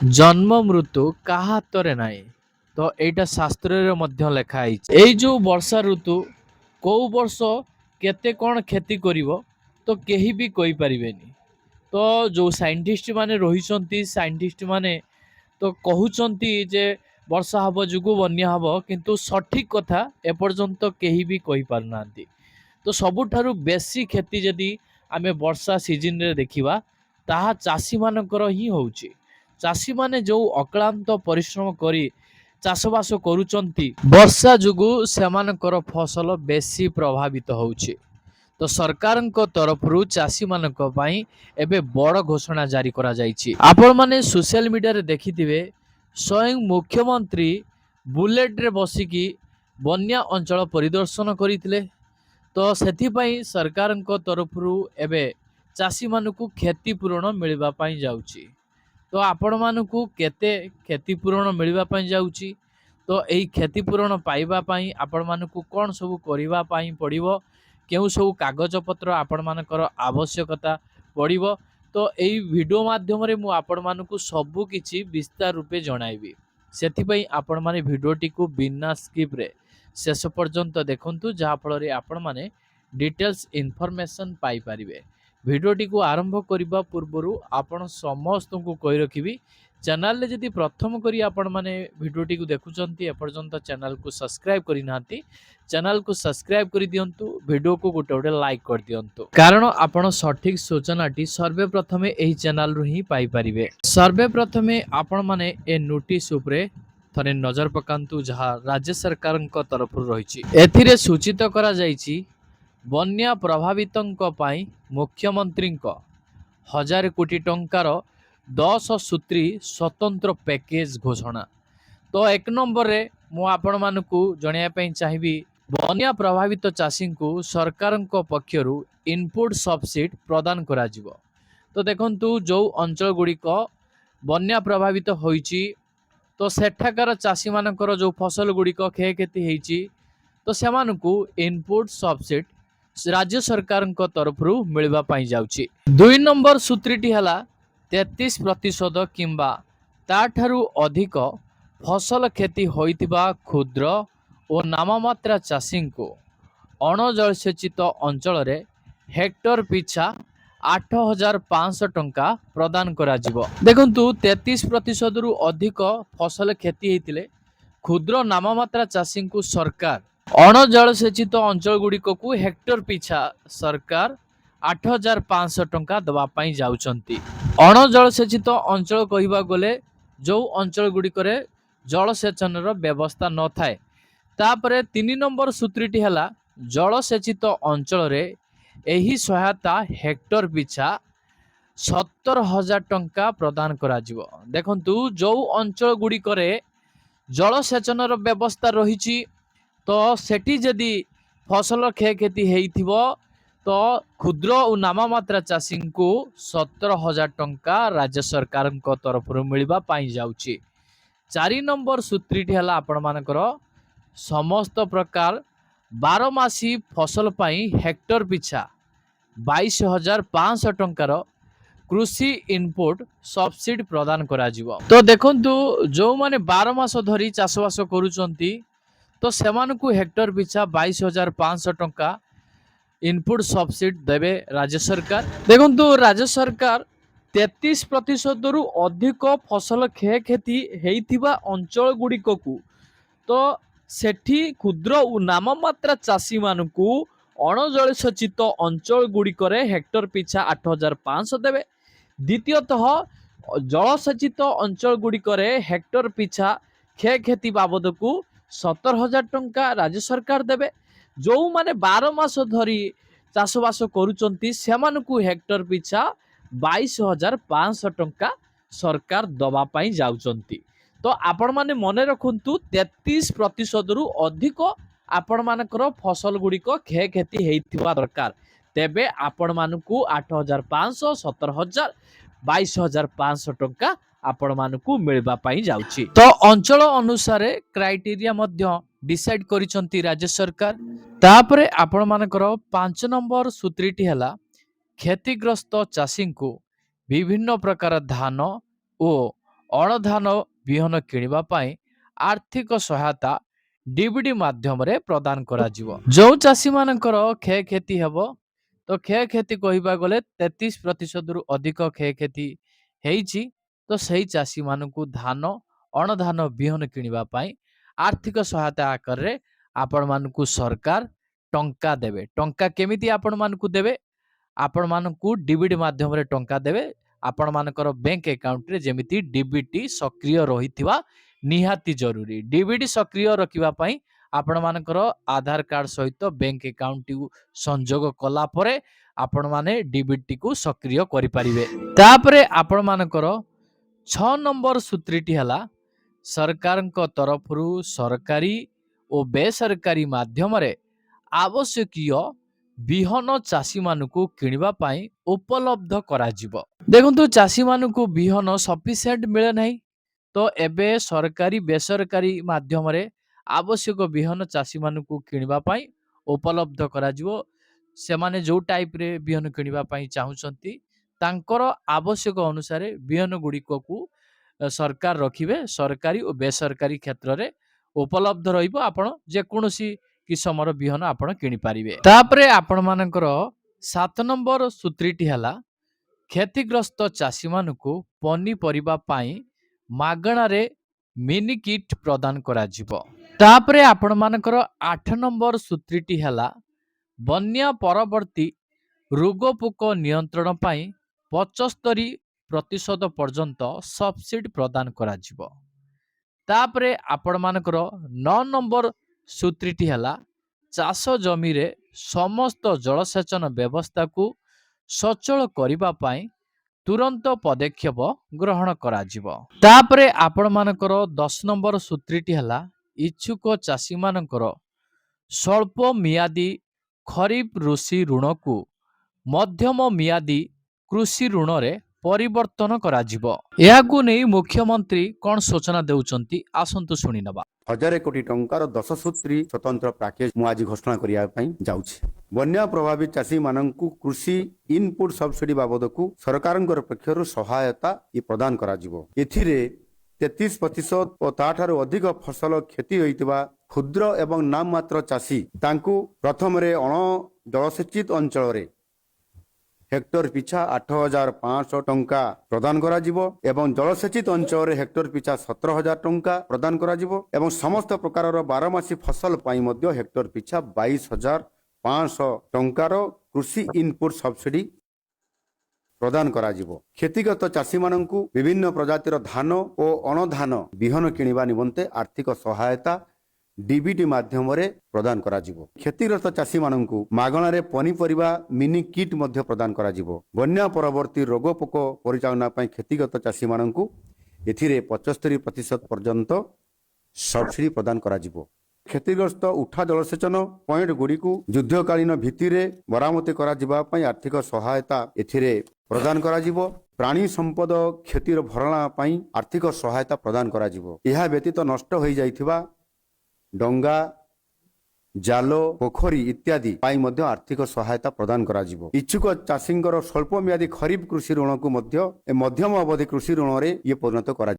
ଜନ୍ମ ମୃତ୍ୟୁ କାହା ହାତରେ ନାହିଁ। ତ ଏଇଟା ଶାସ୍ତ୍ରରେ ମଧ୍ୟ ଲେଖା ହେଇଛି। ଏଇ ଯୋଉ ବର୍ଷା ଋତୁ କୋଉ ବର୍ଷ କେତେ କଣ କ୍ଷତି କରିବ ତ କେହି ବି କହିପାରିବେନି। ତ ଯୋଉ ସାଇଣ୍ଟିଷ୍ଟ ମାନେ ରହିଛନ୍ତି, ସାଇଣ୍ଟିଷ୍ଟ ମାନେ ତ କହୁଛନ୍ତି ଯେ ବର୍ଷା ହବ ଯୋଗୁ ବନ୍ୟା ହବ, କିନ୍ତୁ ସଠିକ କଥା ଏପର୍ଯ୍ୟନ୍ତ କେହି ବି କହିପାରୁନାହାନ୍ତି। ତ ସବୁଠାରୁ ବେଶୀ କ୍ଷତି ଯଦି ଆମେ ବର୍ଷା ସିଜନରେ ଦେଖିବା, ତାହା ଚାଷୀମାନଙ୍କର ହିଁ ହେଉଛି। ଚାଷୀମାନେ ଯେଉଁ ଅକ୍ଳାନ୍ତ ପରିଶ୍ରମ କରି ଚାଷବାସ କରୁଛନ୍ତି, ବର୍ଷା ଯୋଗୁଁ ସେମାନଙ୍କର ଫସଲ ବେଶୀ ପ୍ରଭାବିତ ହେଉଛି। ତ ସରକାରଙ୍କ ତରଫରୁ ଚାଷୀମାନଙ୍କ ପାଇଁ ଏବେ ବଡ଼ ଘୋଷଣା ଜାରି କରାଯାଇଛି। ଆପଣମାନେ ସୋସିଆଲ ମିଡ଼ିଆରେ ଦେଖିଥିବେ, ସ୍ୱୟଂ ମୁଖ୍ୟମନ୍ତ୍ରୀ ବୁଲେଟରେ ବସିକି ବନ୍ୟା ଅଞ୍ଚଳ ପରିଦର୍ଶନ କରିଥିଲେ। ତ ସେଥିପାଇଁ ସରକାରଙ୍କ ତରଫରୁ ଏବେ ଚାଷୀମାନଙ୍କୁ କ୍ଷତିପୂରଣ ମିଳିବା ପାଇଁ ଯାଉଛି। ତ ଆପଣମାନଙ୍କୁ କେତେ କ୍ଷତିପୂରଣ ମିଳିବା ପାଇଁ ଯାଉଛି? ତ ଏହି କ୍ଷତିପୂରଣ ପାଇବା ପାଇଁ ଆପଣମାନଙ୍କୁ କ'ଣ ସବୁ କରିବା ପାଇଁ ପଡ଼ିବ? କେଉଁ ସବୁ କାଗଜପତ୍ର ଆପଣମାନଙ୍କର ଆବଶ୍ୟକତା ପଡ଼ିବ? ତ ଏଇ ଭିଡ଼ିଓ ମାଧ୍ୟମରେ ମୁଁ ଆପଣମାନଙ୍କୁ ସବୁ କିଛି ବିସ୍ତାର ରୂପେ ଜଣାଇବି। ସେଥିପାଇଁ ଆପଣମାନେ ଭିଡ଼ିଓଟିକୁ ବିନା ସ୍କିପ୍ରେ ଶେଷ ପର୍ଯ୍ୟନ୍ତ ଦେଖନ୍ତୁ, ଯାହାଫଳରେ ଆପଣମାନେ ଡିଟେଲ୍ସ ଇନଫର୍ମେସନ୍ ପାଇପାରିବେ। ଭିଡ଼ିଓଟିକୁ ଆରମ୍ଭ କରିବା ପୂର୍ବରୁ ଆପଣ ସମସ୍ତଙ୍କୁ କହି ରଖିବି, ଚ୍ୟାନେଲରେ ଯଦି ପ୍ରଥମ କରି ଆପଣମାନେ ଭିଡ଼ିଓଟିକୁ ଦେଖୁଛନ୍ତି, ଏପର୍ଯ୍ୟନ୍ତ ଚ୍ୟାନେଲକୁ ସବସ୍କ୍ରାଇବ୍ କରିନାହାନ୍ତି, ଚ୍ୟାନେଲକୁ ସବସ୍କ୍ରାଇବ୍ କରିଦିଅନ୍ତୁ, ଭିଡ଼ିଓକୁ ଗୋଟେ ଲାଇକ୍ କରିଦିଅନ୍ତୁ, କାରଣ ଆପଣ ସଠିକ ସୂଚନାଟି ସର୍ବପ୍ରଥମେ ଏହି ଚ୍ୟାନେଲରୁ ହିଁ ପାଇପାରିବେ। ସର୍ବପ୍ରଥମେ ଆପଣମାନେ ଏ ନୋଟିସ୍ ଉପରେ ଥରେ ନଜର ପକାନ୍ତୁ, ଯାହା ରାଜ୍ୟ ସରକାରଙ୍କ ତରଫରୁ ରହିଛି। ଏଥିରେ ସୂଚିତ କରାଯାଇଛି, ବନ୍ୟା ପ୍ରଭାବିତଙ୍କ ପାଇଁ ମୁଖ୍ୟମନ୍ତ୍ରୀଙ୍କ 1000 କୋଟି ଟଙ୍କାର 10 ସୂତ୍ରୀ ସ୍ୱତନ୍ତ୍ର ପ୍ୟାକେଜ ଘୋଷଣା। ତ ଏକ ନମ୍ବରରେ ମୁଁ ଆପଣମାନଙ୍କୁ ଜଣାଇବା ପାଇଁ ଚାହିଁବି, ବନ୍ୟା ପ୍ରଭାବିତ ଚାଷୀଙ୍କୁ ସରକାରଙ୍କ ପକ୍ଷରୁ ଇନପୁଟ୍ ସବସିଡି ପ୍ରଦାନ କରାଯିବ। ତ ଦେଖନ୍ତୁ, ଯେଉଁ ଅଞ୍ଚଳ ଗୁଡ଼ିକ ବନ୍ୟା ପ୍ରଭାବିତ ହୋଇଛି, ତ ସେଠାକାର ଚାଷୀମାନଙ୍କର ଯେଉଁ ଫସଲ ଗୁଡ଼ିକ କ୍ଷୟକ୍ଷତି ହେଇଛି, ତ ସେମାନଙ୍କୁ ଇନପୁଟ୍ ସବସିଡି ରାଜ୍ୟ ସରକାରଙ୍କ ତରଫରୁ ମିଳିବା ପାଇଁ ଯାଉଛି। 2 ନମ୍ବର ସୂତ୍ରଟି ହେଲା 33% କିମ୍ବା ତାଠାରୁ ଅଧିକ ଫସଲ କ୍ଷତି ହୋଇଥିବା କ୍ଷୁଦ୍ର ଓ ନାମମାତ୍ରା ଚାଷୀଙ୍କୁ ଅଣଜଳସେଚିତ ଅଞ୍ଚଳରେ ହେକ୍ଟର ପିଛା 8500 ଟଙ୍କା ପ୍ରଦାନ କରାଯିବ। ଦେଖନ୍ତୁ, 33%ରୁ ଅଧିକ ଫସଲ କ୍ଷତି ହେଇଥିଲେ କ୍ଷୁଦ୍ର ନାମମାତ୍ରା ଚାଷୀଙ୍କୁ ସରକାର ଅଣଜଳସେଚିତ ଅଞ୍ଚଳ ଗୁଡ଼ିକକୁ ହେକ୍ଟର ପିଛା ସରକାର 8500 ଟଙ୍କା ଦେବା ପାଇଁ ଯାଉଛନ୍ତି। ଅଣଜଳସେଚିତ ଅଞ୍ଚଳ କହିବାକୁ ଗଲେ ଯେଉଁ ଅଞ୍ଚଳ ଗୁଡ଼ିକରେ ଜଳସେଚନର ବ୍ୟବସ୍ଥା ନଥାଏ। ତାପରେ 3 ନମ୍ବର ସୂତ୍ରଟି ହେଲା, ଜଳସେଚିତ ଅଞ୍ଚଳରେ ଏହି ସହାୟତା ହେକ୍ଟର ପିଛା 70,000 ଟଙ୍କା ପ୍ରଦାନ କରାଯିବ। ଦେଖନ୍ତୁ, ଯେଉଁ ଅଞ୍ଚଳ ଗୁଡ଼ିକରେ ଜଳସେଚନର ବ୍ୟବସ୍ଥା ରହିଛି, ତ ସେଠି ଯଦି ଫସଲ କ୍ଷୟକ୍ଷତି ହେଇଥିବ, ତ କ୍ଷୁଦ୍ର ଓ ନାମମାତ୍ରା ଚାଷୀଙ୍କୁ 70,000 ଟଙ୍କା ରାଜ୍ୟ ସରକାରଙ୍କ ତରଫରୁ ମିଳିବା ପାଇଁ ଯାଉଛି। 4 ନମ୍ବର ସୂତ୍ରଟି ହେଲା ଆପଣମାନଙ୍କର ସମସ୍ତ ପ୍ରକାର ବାରମାସୀ ଫସଲ ପାଇଁ ହେକ୍ଟର ପିଛା 22,500 ଟଙ୍କାର କୃଷି ଇନପୁଟ୍ ସବସିଡି ପ୍ରଦାନ କରାଯିବ। ତ ଦେଖନ୍ତୁ, ଯେଉଁମାନେ 12 ମାସ ଧରି ଚାଷବାସ କରୁଛନ୍ତି, ତ ସେମାନଙ୍କୁ ହେକ୍ଟର ପିଛା 22,500 ଟଙ୍କା ଇନପୁଟ୍ ସବସିଡି ଦେବେ ରାଜ୍ୟ ସରକାର। ଦେଖନ୍ତୁ, ରାଜ୍ୟ ସରକାର 33%ରୁ ଅଧିକ ଫସଲ କ୍ଷୟକ୍ଷତି ହେଇଥିବା ଅଞ୍ଚଳ ଗୁଡ଼ିକକୁ, ତ ସେଠି କ୍ଷୁଦ୍ର ଓ ନାମମାତ୍ରା ଚାଷୀମାନଙ୍କୁ ଅଣଜଳସେଚିତ ଅଞ୍ଚଳ ଗୁଡ଼ିକରେ ହେକ୍ଟର ପିଛା 8500 ଦେବେ। ଦ୍ୱିତୀୟତଃ, ଜଳସେଚିତ ଅଞ୍ଚଳ ଗୁଡ଼ିକରେ ହେକ୍ଟର ପିଛା କ୍ଷୟକ୍ଷତି ବାବଦକୁ 70,000 ଟଙ୍କା ରାଜ୍ୟ ସରକାର ଦେବେ। ଯେଉଁମାନେ 12 ମାସ ଧରି ଚାଷବାସ କରୁଛନ୍ତି, ସେମାନଙ୍କୁ ହେକ୍ଟର ପିଛା 22,500 ଟଙ୍କା ସରକାର ଦେବା ପାଇଁ ଯାଉଛନ୍ତି। ତ ଆପଣମାନେ ମନେ ରଖନ୍ତୁ, 33%ରୁ ଅଧିକ ଆପଣମାନଙ୍କର ଫସଲ ଗୁଡ଼ିକ କ୍ଷୟକ୍ଷତି ହେଇଥିବା ଦରକାର। ତେବେ ଆପଣମାନଙ୍କୁ 8,500, 17,000, 22,500 ଟଙ୍କା ଆପଣମାନଙ୍କୁ ମିଳିବା ପାଇଁ ଯାଉଛି। ତ ଅଞ୍ଚଳ ଅନୁସାରେ କ୍ରାଇଟେରିଆ ମଧ୍ୟ ଡିସାଇଡ୍ କରିଛନ୍ତି ରାଜ୍ୟ ସରକାର। ତାପରେ ଆପଣମାନଙ୍କର 5 ନମ୍ବର ସୂତ୍ରଟି ହେଲା, କ୍ଷତିଗ୍ରସ୍ତ ଚାଷୀଙ୍କୁ ବିଭିନ୍ନ ପ୍ରକାର ଧାନ ଓ ଅଣଧାନ ବିହନ କିଣିବା ପାଇଁ ଆର୍ଥିକ ସହାୟତା ଡିବିଡି ମାଧ୍ୟମରେ ପ୍ରଦାନ କରାଯିବ। ଯେଉଁ ଚାଷୀମାନଙ୍କର କ୍ଷୟକ୍ଷତି ହେବ, ତ କ୍ଷୟକ୍ଷତି କହିବାକୁ ଗଲେ 33%ରୁ ଅଧିକ କ୍ଷୟକ୍ଷତି ହେଇଛି, ତ ସେହି ଚାଷୀମାନଙ୍କୁ ଧାନ ଅଣଧାନ ବିହନ କିଣିବା ପାଇଁ ଆର୍ଥିକ ସହାୟତା ଆକାରରେ ଆପଣମାନଙ୍କୁ ସରକାର ଟଙ୍କା ଦେବେ। ଟଙ୍କା କେମିତି ଆପଣମାନଙ୍କୁ ଦେବେ? ଆପଣମାନଙ୍କୁ ଡିବିଡି ମାଧ୍ୟମରେ ଟଙ୍କା ଦେବେ। ଆପଣମାନଙ୍କର ବ୍ୟାଙ୍କ ଆକାଉଣ୍ଟରେ ଯେମିତି ଡିବିଟି ସକ୍ରିୟ ରହିଥିବା ନିହାତି ଜରୁରୀ। ଡିବିଟି ସକ୍ରିୟ ରଖିବା ପାଇଁ ଆପଣମାନଙ୍କର ଆଧାର କାର୍ଡ ସହିତ ବ୍ୟାଙ୍କ ଆକାଉଣ୍ଟଟିକୁ ସଂଯୋଗ କଲା ପରେ ଆପଣମାନେ ଡିବିଟିକୁ ସକ୍ରିୟ କରିପାରିବେ। ତାପରେ ଆପଣମାନଙ୍କର 6 ନମ୍ବର ସୂତ୍ରଟି ହେଲା ସରକାରଙ୍କ ତରଫରୁ ସରକାରୀ ଓ ବେସରକାରୀ ମାଧ୍ୟମରେ ଆବଶ୍ୟକୀୟ ବିହନ ଚାଷୀମାନଙ୍କୁ କିଣିବା ପାଇଁ ଉପଲବ୍ଧ କରାଯିବ। ଦେଖନ୍ତୁ, ଚାଷୀମାନଙ୍କୁ ବିହନ ସଫିସିଏଣ୍ଟ ମିଳେ ନାହିଁ, ତ ଏବେ ସରକାରୀ ବେସରକାରୀ ମାଧ୍ୟମରେ ଆବଶ୍ୟକ ବିହନ ଚାଷୀମାନଙ୍କୁ କିଣିବା ପାଇଁ ଉପଲବ୍ଧ କରାଯିବ। ସେମାନେ ଯେଉଁ ଟାଇପ୍ରେ ବିହନ କିଣିବା ପାଇଁ ଚାହୁଁଛନ୍ତି, ତାଙ୍କର ଆବଶ୍ୟକ ଅନୁସାରେ ବିହନ ଗୁଡ଼ିକକୁ ସରକାର ରଖିବେ। ସରକାରୀ ଓ ବେସରକାରୀ କ୍ଷେତ୍ରରେ ଉପଲବ୍ଧ ରହିବ। ଆପଣ ଯେକୌଣସି କିସମର ବିହନ ଆପଣ କିଣିପାରିବେ। ତାପରେ ଆପଣମାନଙ୍କର 7 ନମ୍ବର ସୂତ୍ରଟି ହେଲା କ୍ଷତିଗ୍ରସ୍ତ ଚାଷୀମାନଙ୍କୁ ପନିପରିବା ପାଇଁ ମାଗଣାରେ ମିନି କିଟ୍ ପ୍ରଦାନ କରାଯିବ। ତାପରେ ଆପଣମାନଙ୍କର 8 ନମ୍ବର ସୂତ୍ରଟି ହେଲା ବନ୍ୟା ପରବର୍ତ୍ତୀ ରୋଗ ପୋକ ନିୟନ୍ତ୍ରଣ ପାଇଁ 75% ପର୍ଯ୍ୟନ୍ତ ସବସିଡି ପ୍ରଦାନ କରାଯିବ। ତାପରେ ଆପଣମାନଙ୍କର 9 ନମ୍ବର ସୂତ୍ରଟି ହେଲା ଚାଷ ଜମିରେ ସମସ୍ତ ଜଳସେଚନ ବ୍ୟବସ୍ଥାକୁ ସଚଳ କରିବା ପାଇଁ ତୁରନ୍ତ ପଦକ୍ଷେପ ଗ୍ରହଣ କରାଯିବ। ତାପରେ ଆପଣମାନଙ୍କର 10 ନମ୍ବର ସୂତ୍ରଟି ହେଲା ଇଚ୍ଛୁକ ଚାଷୀମାନଙ୍କର ସ୍ୱଳ୍ପ ମିଆଦୀ ଖରିଫ କୃଷି ଋଣକୁ ମଧ୍ୟମ ମିଆଦୀ କୃଷି ଋଣରେ ପରିବର୍ତ୍ତନ କରାଯିବ। ଏହାକୁ ନେଇ ମୁଖ୍ୟମନ୍ତ୍ରୀ କଣ ସୂଚନା ଦେଉଛନ୍ତି, ଆସନ୍ତୁ ଶୁଣିନେବା। 1000 କୋଟି ଟଙ୍କାର 10 ସୂତ୍ରୀ ସ୍ୱତନ୍ତ୍ର ପ୍ୟାକେଜ ମୁଁ ଆଜି ଘୋଷଣା କରିବା ପାଇଁ ଯାଉଛି। ବନ୍ୟା ପ୍ରଭାବିତ ଚାଷୀମାନଙ୍କୁ କୃଷି ଇନପୁଟ ସବସିଡି ବାବଦକୁ ସରକାରଙ୍କ ପକ୍ଷରୁ ସହାୟତା ପ୍ରଦାନ କରାଯିବ। ଏଥିରେ 33% ଓ ତାଠାରୁ ଅଧିକ ଫସଲ କ୍ଷତି ହୋଇଥିବା କ୍ଷୁଦ୍ର ଏବଂ ନାମମାତ୍ର ଚାଷୀ ତାଙ୍କୁ ପ୍ରଥମରେ ଅଣ ଜଳସେଚିତ ଅଞ୍ଚଳରେ ହେକ୍ଟର ପିଛା 8500 ଟଙ୍କା ପ୍ରଦାନ କରାଯିବ ଏବଂ ଜଳସେଚିତ ଅଞ୍ଚଳରେ ହେକ୍ଟର ପିଛା 17000 ଟଙ୍କା ପ୍ରଦାନ କରାଯିବ ଏବଂ ସମସ୍ତ ପ୍ରକାରର ବାରମାସୀ ଫସଲ ପାଇଁ ମଧ୍ୟ ହେକ୍ଟର ପିଛା 22500 ଟଙ୍କାର କୃଷି ଇନପୁଟ ସବସିଡି ପ୍ରଦାନ କରାଯିବ। କ୍ଷତିଗ୍ରସ୍ତ ଚାଷୀମାନଙ୍କୁ ବିଭିନ୍ନ ପ୍ରଜାତିର ଧାନ ଓ ଅଣଧାନ ବିହନ କିଣିବା ନିମନ୍ତେ ଆର୍ଥିକ ସହାୟତା ଡିବିଟି ମାଧ୍ୟମରେ ପ୍ରଦାନ କରାଯିବ। କ୍ଷତିଗ୍ରସ୍ତ ଚାଷୀମାନଙ୍କୁ ମାଗଣାରେ ପନିପରିବା ମିନି କିଟ୍ ମଧ୍ୟ ପ୍ରଦାନ କରାଯିବ। ବନ୍ୟା ପରବର୍ତ୍ତୀ ରୋଗ ପୋକ ପରିଚାଳନା ପାଇଁ କ୍ଷତିଗ୍ରସ୍ତ ଚାଷୀମାନଙ୍କୁ ଏଥିରେ 75% ପର୍ଯ୍ୟନ୍ତ ସବସିଡି ପ୍ରଦାନ କରାଯିବ। କ୍ଷତିଗ୍ରସ୍ତ ଉଠା ଜଳସେଚନ ପଏଣ୍ଟ ଗୁଡ଼ିକୁ ଯୁଦ୍ଧକାଳୀନ ଭିତ୍ତିରେ ମରାମତି କରାଯିବା ପାଇଁ ଆର୍ଥିକ ସହାୟତା ଏଥିରେ ପ୍ରଦାନ କରାଯିବ। ପ୍ରାଣୀ ସମ୍ପଦ କ୍ଷତିର ଭରଣା ପାଇଁ ଆର୍ଥିକ ସହାୟତା ପ୍ରଦାନ କରାଯିବ। ଏହା ବ୍ୟତୀତ ନଷ୍ଟ ହୋଇଯାଇଥିବା ଡଙ୍ଗା, ଜାଲ, ପୋଖରୀ ଇତ୍ୟାଦି ପାଇଁ ମଧ୍ୟ ଆର୍ଥିକ ସହାୟତା ପ୍ରଦାନ କରାଯିବ। ଇଚ୍ଛୁକ ଚାଷୀଙ୍କର ସ୍ୱଳ୍ପ ମିଆଦୀ ଖରିଫ କୃଷି ଋଣକୁ ମଧ୍ୟ ମଧ୍ୟମ ଅବଧି କୃଷି ଋଣରେ ପରିଣତ କରାଯିବ।